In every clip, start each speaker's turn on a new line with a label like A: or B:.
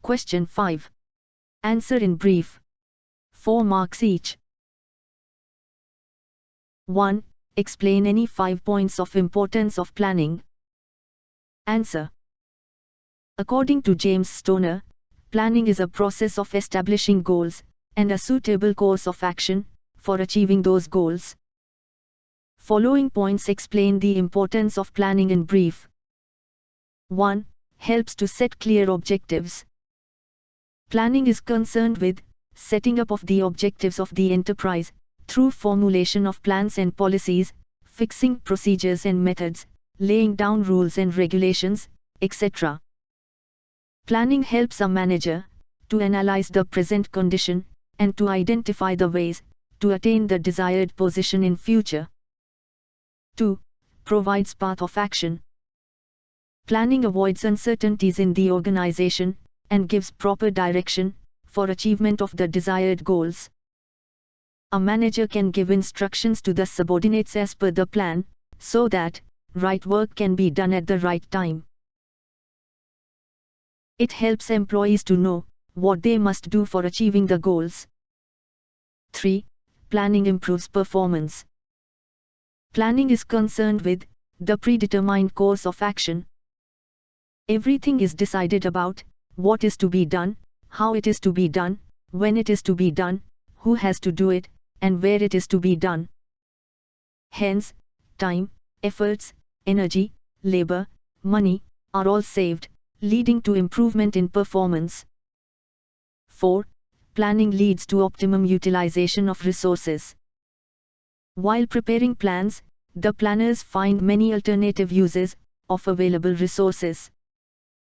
A: Question 5. Answer in brief. 4 marks each. 1. Explain any 5 points of importance of planning. Answer. According to James Stoner, planning is a process of establishing goals and a suitable course of action for achieving those goals. Following points explain the importance of planning in brief. 1. Helps to set clear objectives. Planning is concerned with setting up of the objectives of the enterprise through formulation of plans and policies, fixing procedures and methods, laying down rules and regulations, etc. Planning helps a manager to analyze the present condition and to identify the ways to attain the desired position in future. 2. Provides path of action. Planning avoids uncertainties in the organization and gives proper direction for achievement of the desired goals. A manager can give instructions to the subordinates as per the plan, so that right work can be done at the right time. It helps employees to know what they must do for achieving the goals. 3. Planning improves performance. Planning is concerned with the predetermined course of action. Everything is decided about what is to be done, how it is to be done, when it is to be done, who has to do it, and where it is to be done. Hence, time, efforts, energy, labor, money are all saved, leading to improvement in performance. 4. Planning leads to optimum utilization of resources. While preparing plans, the planners find many alternative uses of available resources.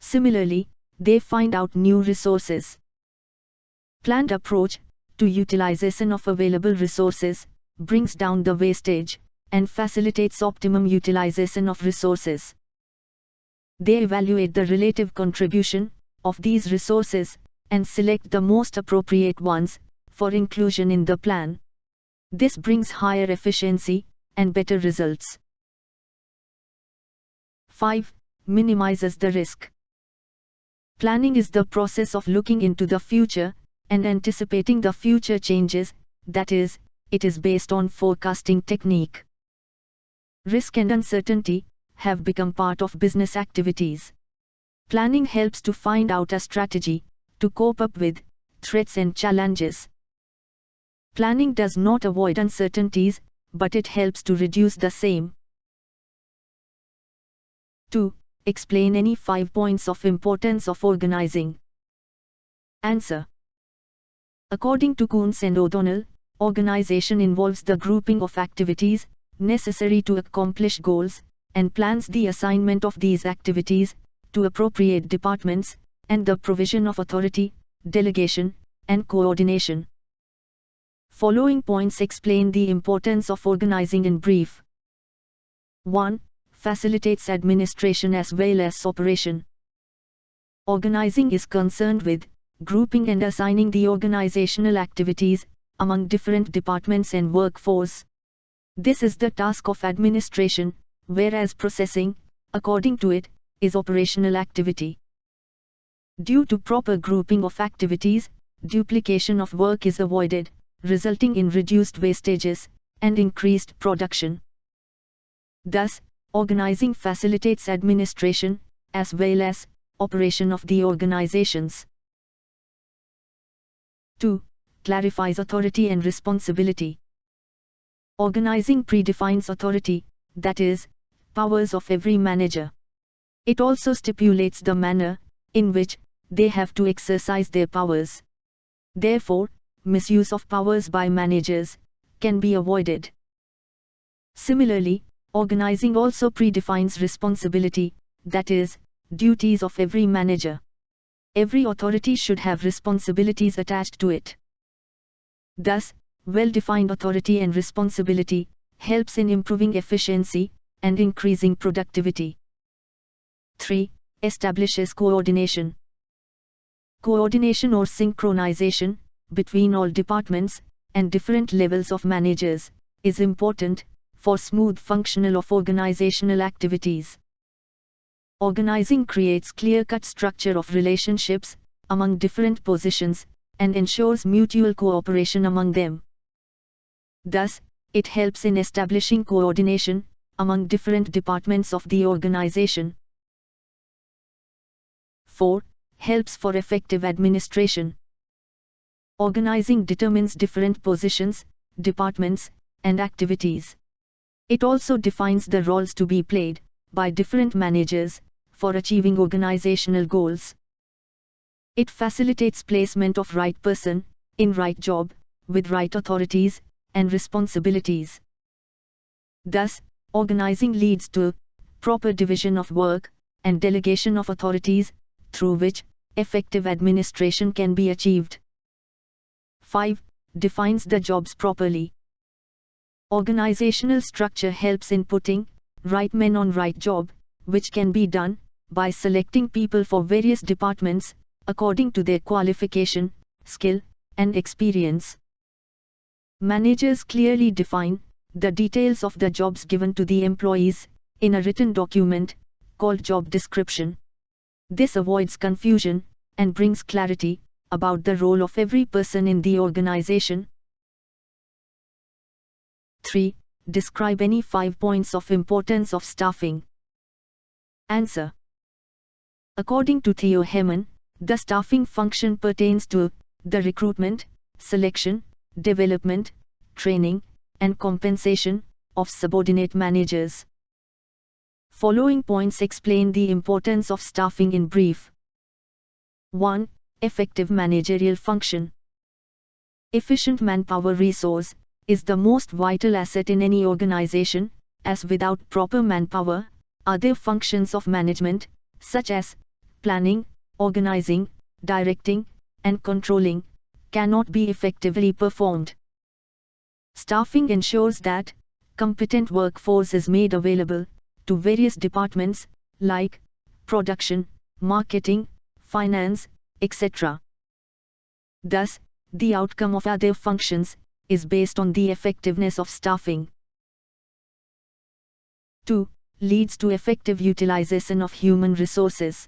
A: Similarly, they find out new resources. Planned approach to utilization of available resources brings down the wastage and facilitates optimum utilization of resources. They evaluate the relative contribution of these resources and select the most appropriate ones for inclusion in the plan. This brings higher efficiency and better results. 5. Minimizes the risk. Planning is the process of looking into the future and anticipating the future changes, that is, it is based on forecasting technique. Risk and uncertainty have become part of business activities. Planning helps to find out a strategy to cope up with threats and challenges. Planning does not avoid uncertainties, but it helps to reduce the same. 2. Explain any 5 points of importance of organizing. Answer. According to Coons and O'Donnell, organization involves the grouping of activities necessary to accomplish goals, and plans the assignment of these activities to appropriate departments, and the provision of authority, delegation, and coordination. Following points explain the importance of organizing in brief. 1. Facilitates administration as well as operation. Organizing is concerned with grouping and assigning the organizational activities among different departments and workforce. This is the task of administration, whereas processing, according to it, is operational activity. Due to proper grouping of activities, duplication of work is avoided, resulting in reduced wastages and increased production. Thus, organizing facilitates administration as well as operation of the organizations. 2. Clarifies authority and responsibility. Organizing predefines authority, that is, powers of every manager. It also stipulates the manner in which they have to exercise their powers. Therefore, misuse of powers by managers can be avoided. Similarly, organizing also predefines responsibility, that is, duties of every manager. Every authority should have responsibilities attached to it. Thus, well-defined authority and responsibility helps in improving efficiency and increasing productivity. 3. Establishes coordination. Coordination or synchronization between all departments and different levels of managers is important for smooth functional of organizational activities. Organizing creates clear-cut structure of relationships among different positions, and ensures mutual cooperation among them. Thus, it helps in establishing coordination among different departments of the organization. 4. Helps for effective administration. Organizing determines different positions, departments, and activities. It also defines the roles to be played by different managers for achieving organizational goals. It facilitates placement of right person in right job with right authorities and responsibilities. Thus, organizing leads to proper division of work and delegation of authorities, through which effective administration can be achieved. 5. Defines the jobs properly. Organizational structure helps in putting right men on right job, which can be done by selecting people for various departments according to their qualification, skill, and experience. Managers clearly define the details of the jobs given to the employees in a written document called job description. This avoids confusion and brings clarity about the role of every person in the organization. 3. Describe any 5 points of importance of staffing. Answer. According to Theo Heman, the staffing function pertains to the recruitment, selection, development, training, and compensation of subordinate managers. Following points explain the importance of staffing in brief. 1. Effective managerial function. Efficient manpower resource is the most vital asset in any organization, as without proper manpower, other functions of management, such as planning, organizing, directing, and controlling, cannot be effectively performed. Staffing ensures that competent workforce is made available to various departments like production, marketing, finance, etc. Thus, the outcome of other functions is based on the effectiveness of staffing. 2. Leads to effective utilization of human resources.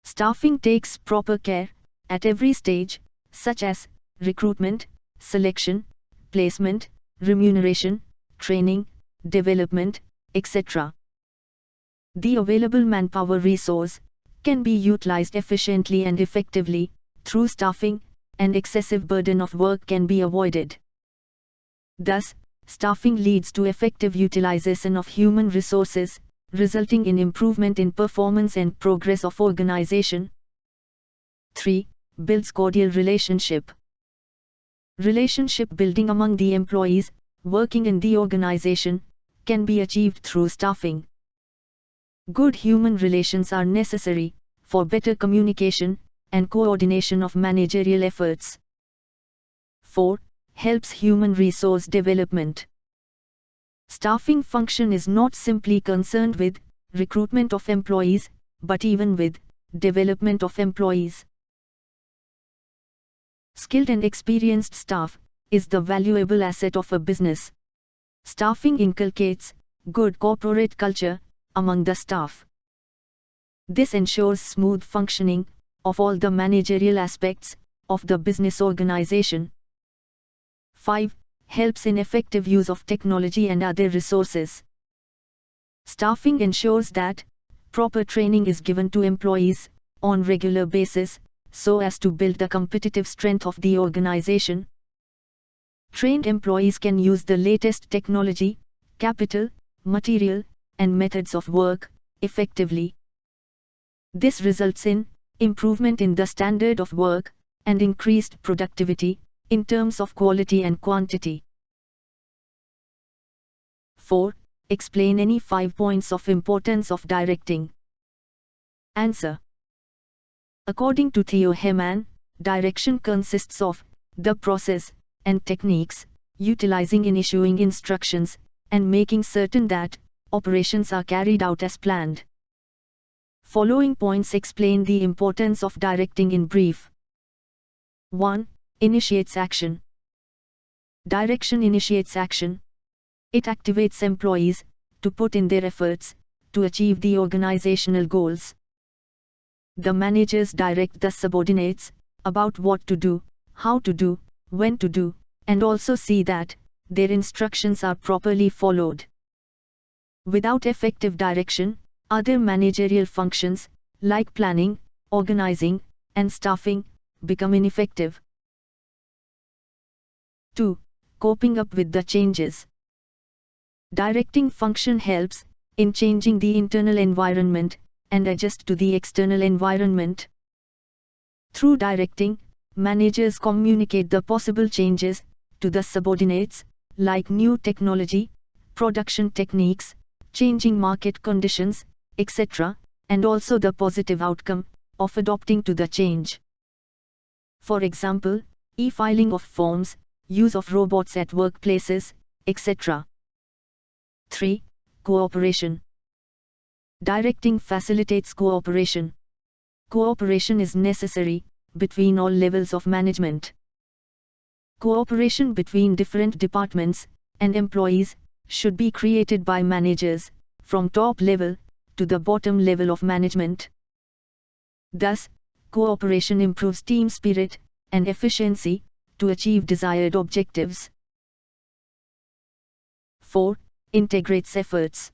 A: Staffing takes proper care at every stage, such as recruitment, selection, placement, remuneration, training, development, etc. The available manpower resource can be utilized efficiently and effectively through staffing, and excessive burden of work can be avoided. Thus, staffing leads to effective utilization of human resources, resulting in improvement in performance and progress of organization. 3. Builds cordial relationship. Relationship building among the employees working in the organization can be achieved through staffing. Good human relations are necessary for better communication and coordination of managerial efforts. 4. Helps human resource development. Staffing function is not simply concerned with recruitment of employees, but even with development of employees. Skilled and experienced staff is the valuable asset of a business. Staffing inculcates good corporate culture among the staff. This ensures smooth functioning of all the managerial aspects of the business organization. 5. Helps in effective use of technology and other resources. Staffing ensures that proper training is given to employees on regular basis so as to build the competitive strength of the organization. Trained employees can use the latest technology, capital, material, and methods of work effectively. This results in improvement in the standard of work and increased productivity in terms of quality and quantity. 4. Explain any 5 points of importance of directing. Answer. According to Theo Heman, direction consists of the process and techniques utilizing in issuing instructions and making certain that operations are carried out as planned. Following points explain the importance of directing in brief. 1. Initiates action. Direction initiates action. It activates employees to put in their efforts to achieve the organizational goals. The managers direct the subordinates about what to do, how to do, when to do, and also see that their instructions are properly followed. Without effective direction, other managerial functions, like planning, organizing, and staffing, become ineffective. 2. Coping up with the changes. Directing function helps in changing the internal environment and adjust to the external environment. Through directing, managers communicate the possible changes to the subordinates, like new technology, production techniques, changing market conditions, etc., and also the positive outcome of adopting to the change. For example, e-filing of forms, use of robots at workplaces, etc. 3. Cooperation. Directing facilitates cooperation. Cooperation is necessary between all levels of management. Cooperation between different departments and employees should be created by managers, from top level to the bottom level of management. Thus, cooperation improves team spirit and efficiency to achieve desired objectives. 4. Integrates efforts.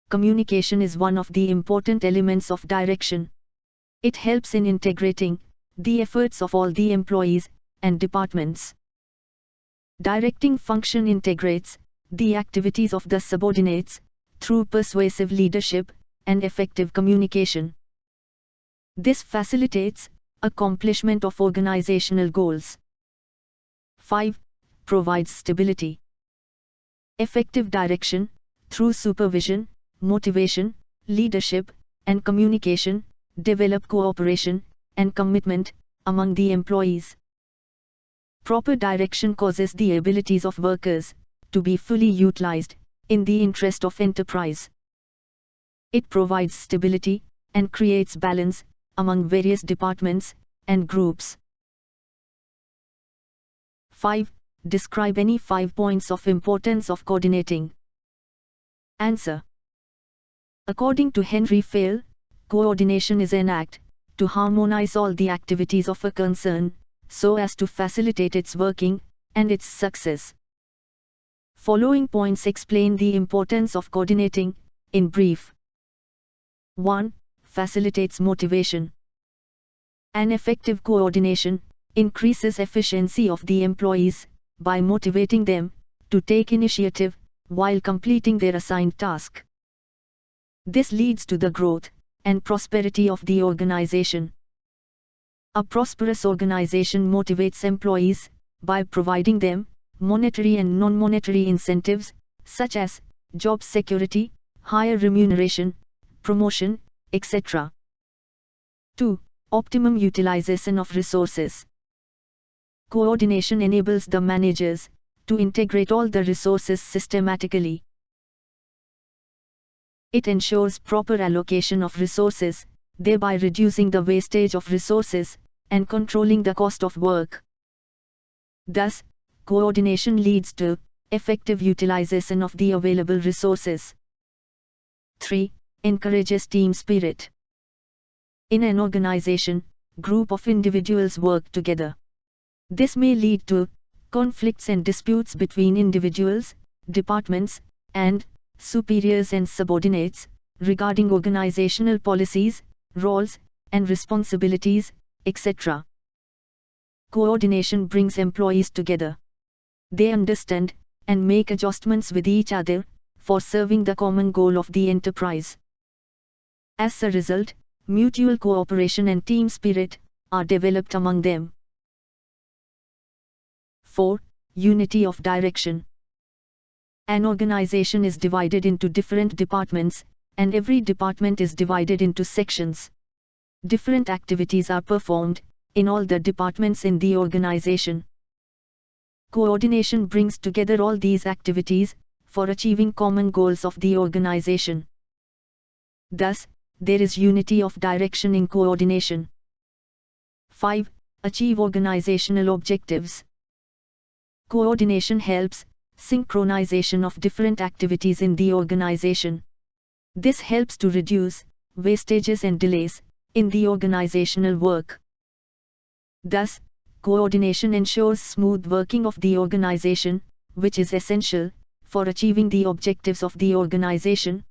A: Communication is one of the important elements of direction. It helps in integrating the efforts of all the employees and departments. Directing function integrates the activities of the subordinates through persuasive leadership and effective communication. This facilitates accomplishment of organizational goals. 5. Provides stability. Effective direction, through supervision, motivation, leadership, and communication, develop cooperation and commitment among the employees. Proper direction causes the abilities of workers to be fully utilized in the interest of enterprise. It provides stability and creates balance among various departments and groups. 5. Describe any 5 points of importance of coordinating. Answer. According to Henry Fayol, coordination is an act to harmonize all the activities of a concern, so as to facilitate its working and its success. Following points explain the importance of coordinating, in brief. 1. Facilitates motivation. An effective coordination increases efficiency of the employees by motivating them to take initiative while completing their assigned task. This leads to the growth and prosperity of the organization. A prosperous organization motivates employees by providing them monetary and non-monetary incentives, such as job security, higher remuneration, promotion, etc. 2. Optimum utilization of resources. Coordination enables the managers to integrate all the resources systematically. It ensures proper allocation of resources, thereby reducing the wastage of resources and controlling the cost of work. Thus, coordination leads to effective utilization of the available resources. 3. Encourages team spirit. In an organization, group of individuals work together. This may lead to conflicts and disputes between individuals, departments, and superiors and subordinates regarding organizational policies, roles, and responsibilities, etc. Coordination brings employees together. They understand and make adjustments with each other for serving the common goal of the enterprise. As a result, mutual cooperation and team spirit are developed among them. 4. Unity of direction. An organization is divided into different departments, and every department is divided into sections. Different activities are performed in all the departments in the organization. Coordination brings together all these activities for achieving common goals of the organization. Thus, there is unity of direction in coordination. 5. Achieve organizational objectives. Coordination helps synchronization of different activities in the organization. This helps to reduce wastages and delays in the organizational work. Thus, coordination ensures smooth working of the organization, which is essential for achieving the objectives of the organization